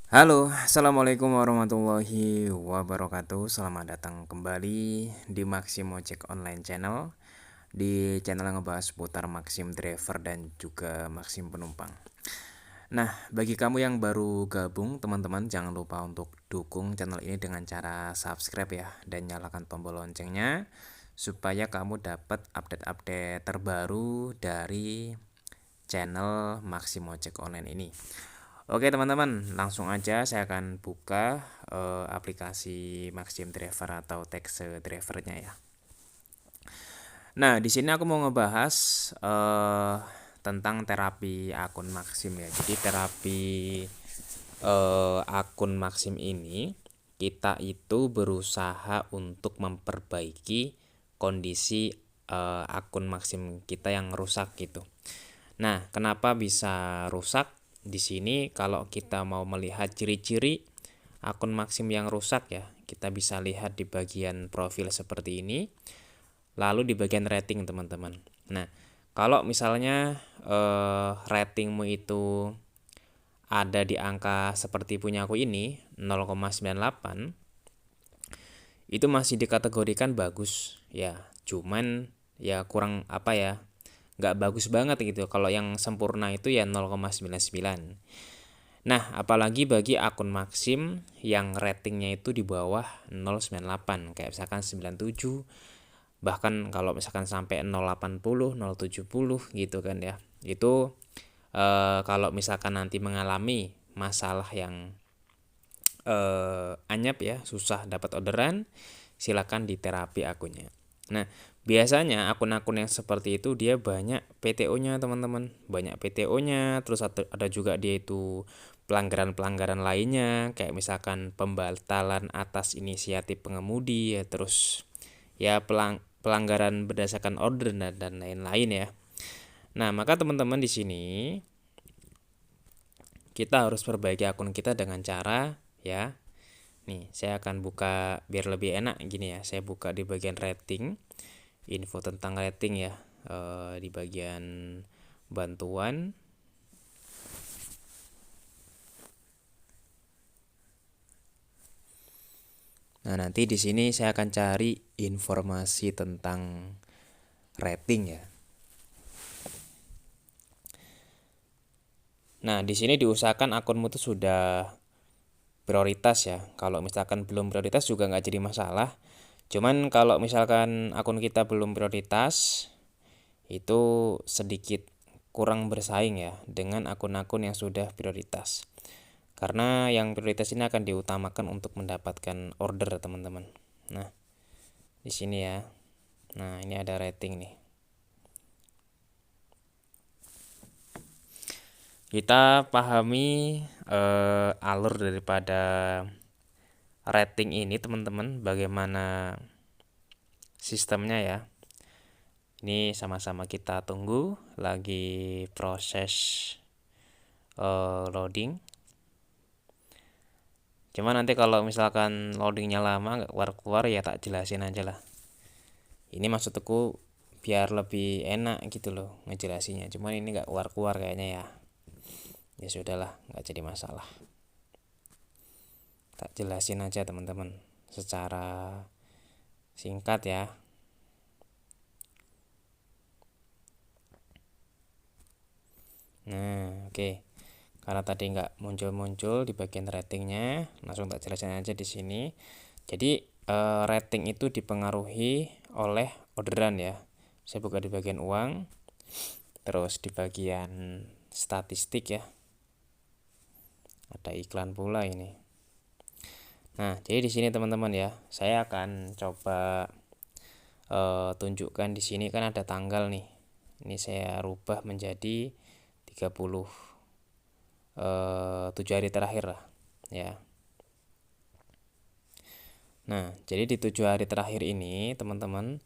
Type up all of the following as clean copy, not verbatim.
Halo, assalamualaikum warahmatullahi wabarakatuh. Selamat datang kembali di Maxim Ojek Online Channel. Di channel yang ngebahas seputar Maxim driver dan juga Maxim penumpang. Nah, bagi kamu yang baru gabung, teman-teman jangan lupa untuk dukung channel ini dengan cara subscribe ya dan nyalakan tombol loncengnya supaya kamu dapat update-update terbaru dari channel Maxim Ojek Online ini. Oke teman-teman, langsung aja saya akan buka aplikasi Maxim Driver atau Taxi Drivernya ya. Nah, di sini aku mau ngebahas tentang terapi akun Maxim ya. Jadi terapi akun Maxim ini kita itu berusaha untuk memperbaiki kondisi akun Maxim kita yang rusak gitu. Nah, kenapa bisa rusak? Di sini kalau kita mau melihat ciri-ciri akun Maxim yang rusak ya, kita bisa lihat di bagian profil seperti ini, lalu di bagian rating teman-teman. Nah, kalau misalnya ratingmu itu ada di angka seperti punya aku ini 0,98, itu masih dikategorikan bagus ya. Cuman ya kurang apa ya, nggak bagus banget gitu. Kalau yang sempurna itu ya 0,99. Nah, apalagi bagi akun Maxim yang ratingnya itu di bawah 0,98, kayak misalkan 97, bahkan kalau misalkan sampai 0,80, 0,70 gitu kan ya. Itu kalau misalkan nanti mengalami masalah yang anyap ya, susah dapat orderan, silakan diterapi akunnya. Nah, biasanya akun-akun yang seperti itu dia banyak PTO-nya teman-teman, banyak PTO-nya, terus ada juga dia itu pelanggaran-pelanggaran lainnya, kayak misalkan pembatalan atas inisiatif pengemudi ya, terus ya pelanggaran berdasarkan order dan lain-lain ya. Nah, maka teman-teman di sini kita harus perbaiki akun kita dengan cara ya. Nih, saya akan buka biar lebih enak gini ya. Saya buka di bagian rating, info tentang rating ya, di bagian bantuan. Nah, nanti di sini saya akan cari informasi tentang rating ya. Nah, di sini diusahakan akunmu itu sudah prioritas ya. Kalau misalkan belum prioritas juga nggak jadi masalah. Cuman kalau misalkan akun kita belum prioritas, itu sedikit kurang bersaing ya dengan akun-akun yang sudah prioritas. Karena yang prioritas ini akan diutamakan untuk mendapatkan order teman-teman. Nah, di sini ya. Nah, ini ada rating nih. Kita pahami alur daripada rating ini teman-teman, bagaimana sistemnya ya. Ini sama-sama kita tunggu, lagi proses loading. Cuma nanti kalau misalkan loadingnya lama nggak keluar-keluar ya tak jelasin aja lah. Ini maksudku biar lebih enak gitu loh ngejelasinnya. Cuman ini nggak keluar-keluar kayaknya ya. Ya sudahlah, nggak jadi masalah. Tak jelasin aja teman-teman secara singkat ya. Nah, oke. Karena tadi nggak muncul-muncul di bagian ratingnya, langsung tak jelasin aja di sini. Jadi rating itu dipengaruhi oleh orderan ya. Saya buka di bagian uang, terus di bagian statistik ya. Ada iklan pula ini. Nah, jadi di sini teman-teman ya, saya akan coba tunjukkan di sini kan ada tanggal nih. Ini saya rubah menjadi 37 hari terakhir lah ya. Nah, jadi di 7 hari terakhir ini teman-teman,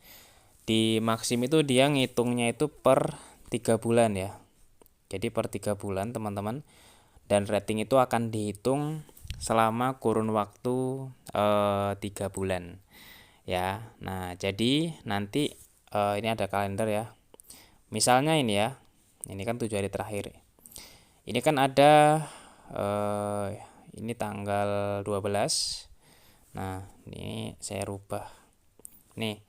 di Maxim itu dia ngitungnya itu per 3 bulan ya. Jadi per 3 bulan teman-teman, dan rating itu akan dihitung selama kurun waktu 3 bulan ya. Nah, jadi nanti ini ada kalender ya. Misalnya ini ya, ini kan 7 hari terakhir. Ini kan ada ini tanggal 12. Nah, ini saya rubah. Nih,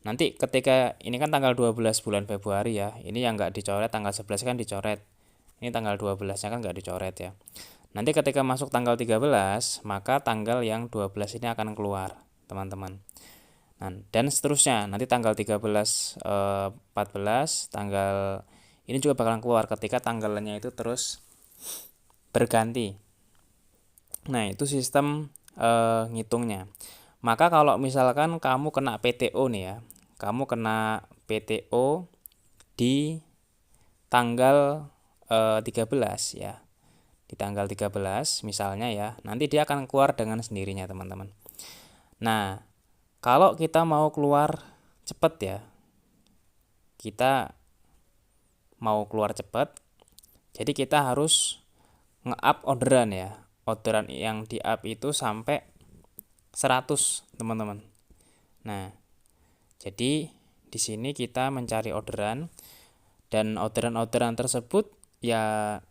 nanti ketika ini kan tanggal 12 bulan Februari ya. Ini yang nggak dicoret tanggal 11 kan dicoret. Ini tanggal 12-nya kan nggak dicoret ya. Nanti ketika masuk tanggal 13, maka tanggal yang 12 ini akan keluar, teman-teman. Nah, dan seterusnya, nanti tanggal 13, 14, tanggal ini juga bakalan keluar ketika tanggalnya itu terus berganti. Nah, itu sistem ngitungnya. Maka kalau misalkan kamu kena PTO nih ya, kamu kena PTO di tanggal 13 ya. Di tanggal 13 misalnya ya, nanti dia akan keluar dengan sendirinya, teman-teman. Nah, kalau kita mau keluar cepet ya, kita mau keluar cepet, jadi kita harus nge-up orderan ya. Orderan yang di-up itu sampai 100, teman-teman. Nah, jadi di sini kita mencari orderan, dan orderan-orderan tersebut ya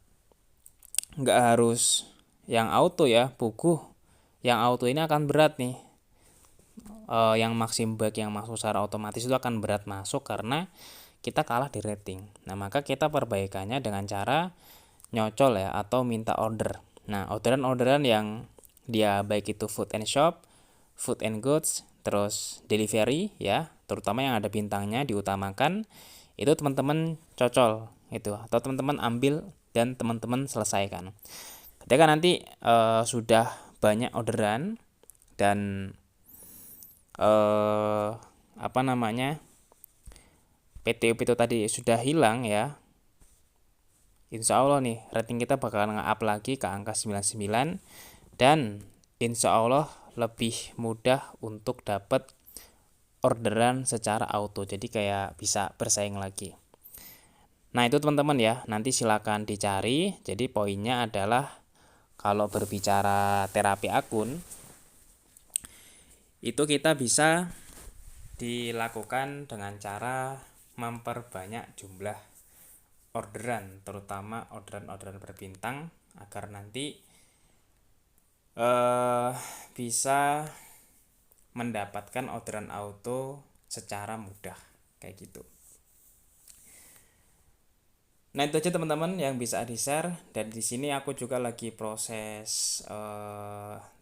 nggak harus yang auto ya, buku. Yang auto ini akan berat nih. Yang maxim bag yang masuk secara otomatis itu akan berat masuk karena kita kalah di rating. Nah, maka kita perbaikannya dengan cara nyocol ya, atau minta order. Nah, orderan-orderan yang dia baik itu food and shop, food and goods, terus delivery ya, terutama yang ada bintangnya diutamakan, itu teman-teman cocol itu, atau teman-teman ambil dan teman-teman selesaikan. Ketika nanti sudah banyak orderan dan PTO tadi sudah hilang ya, insya Allah nih rating kita bakalan nge-up lagi ke angka 99, dan insya Allah lebih mudah untuk dapat orderan secara auto, jadi kayak bisa bersaing lagi. Nah, itu teman-teman ya, nanti silakan dicari. Jadi poinnya adalah kalau berbicara terapi akun, itu kita bisa dilakukan dengan cara memperbanyak jumlah orderan, terutama orderan-orderan berbintang, agar nanti bisa mendapatkan orderan auto secara mudah kayak gitu. Nah, itu aja teman-teman yang bisa di-share, dan di sini aku juga lagi proses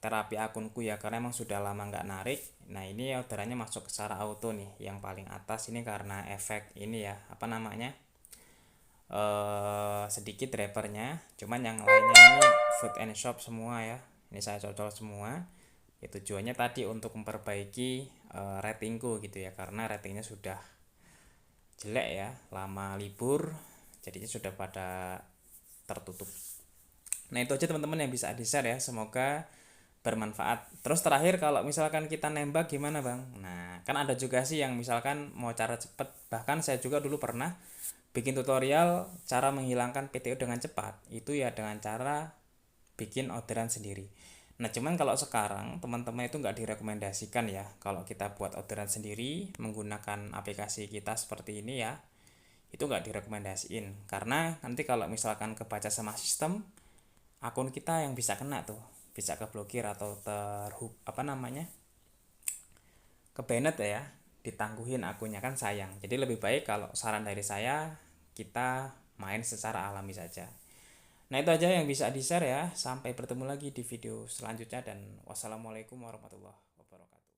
terapi akunku ya, karena emang sudah lama nggak narik. Nah, ini orderannya masuk secara auto nih, yang paling atas ini karena efek ini ya, sedikit drivernya, cuman yang lainnya ini food and shop semua ya. Ini saya cocol semua. Ya, tujuannya tadi untuk memperbaiki ratingku gitu ya, karena ratingnya sudah jelek ya, lama libur, jadinya sudah pada tertutup. Nah, itu aja teman-teman yang bisa di-share ya, semoga bermanfaat. Terus terakhir, kalau misalkan kita nembak gimana bang? Nah, kan ada juga sih yang misalkan mau cara cepet, bahkan saya juga dulu pernah bikin tutorial cara menghilangkan PTO dengan cepat, itu ya dengan cara bikin orderan sendiri. Nah, cuman kalau sekarang teman-teman itu nggak direkomendasikan ya kalau kita buat orderan sendiri menggunakan aplikasi kita seperti ini ya, itu nggak direkomendasiin, karena nanti kalau misalkan kebaca sama sistem, akun kita yang bisa kena tuh, bisa keblokir atau kebanet ya, ditangguhin akunnya, kan sayang. Jadi lebih baik kalau saran dari saya, kita main secara alami saja. Nah, itu aja yang bisa di-share ya. Sampai bertemu lagi di video selanjutnya, dan wassalamualaikum warahmatullahi wabarakatuh.